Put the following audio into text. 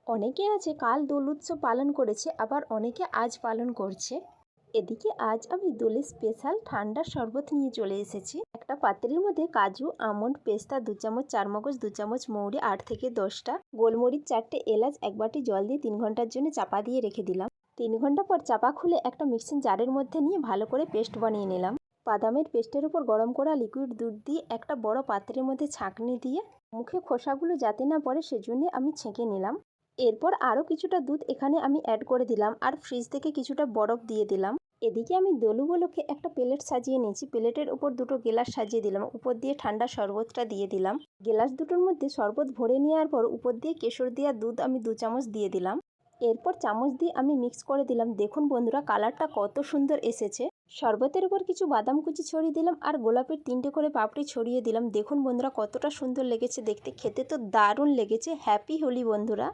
অনেকে আছে কাল দোল উৎসব পালন করেছে, আবার অনেকে আজ পালন করছে। এদিকে আজ আমি দোলের স্পেশাল ঠান্ডার শরবত নিয়ে চলে এসেছি। একটা পাত্রের মধ্যে কাজু, আমন্ড, পেস্তা 2 চামচ, চারমগজ 2 চামচ, মৌরি 8 থেকে 10টা, গোলমরিচ 4টে, এলাচ 1 বাটি জল দিয়ে 3 ঘন্টার জন্য চাপা দিয়ে রেখে দিলাম। 3 ঘন্টা পর চাপা খুলে একটা মিক্সিং জারের মধ্যে নিয়ে ভালো করে পেস্ট বানিয়ে নিলাম। বাদামের পেস্টের উপর গরম করা লিকুইড দুধ দিয়ে একটা বড় পাত্রের মধ্যে ছাঁকনি দিয়ে মুখে খোসাগুলো যাতে না পড়ে সেজন্য আমি ছেঁকে নিলাম। এরপর আরও কিছুটা দুধ এখানে আমি অ্যাড করে দিলাম আর ফ্রিজ থেকে কিছুটা বরফ দিয়ে দিলাম। এদিকে আমি দোলুগুলোকে একটা প্লেট সাজিয়ে নিয়েছি। প্লেটের উপর দুটো গ্লাস সাজিয়ে দিলাম, উপর দিয়ে ঠান্ডা শরবতটা দিয়ে দিলাম। গ্লাস দুটোর মধ্যে শরবত ভরে নেওয়ার পর উপর দিয়ে কেশর দেওয়া দুধ আমি 2 চামচ দিয়ে দিলাম। এরপর চামচ দিয়ে আমি মিক্স করে দিলাম। দেখুন বন্ধুরা, কালারটা কত সুন্দর এসেছে। শরবতের উপর কিছু বাদাম কুচি ছড়িয়ে দিলাম আর গোলাপের 3টে করে পাপড়ি ছড়িয়ে দিলাম। দেখুন বন্ধুরা, কতটা সুন্দর লেগেছে দেখতে, খেতে তো দারুণ লেগেছে। হ্যাপি হোলি বন্ধুরা।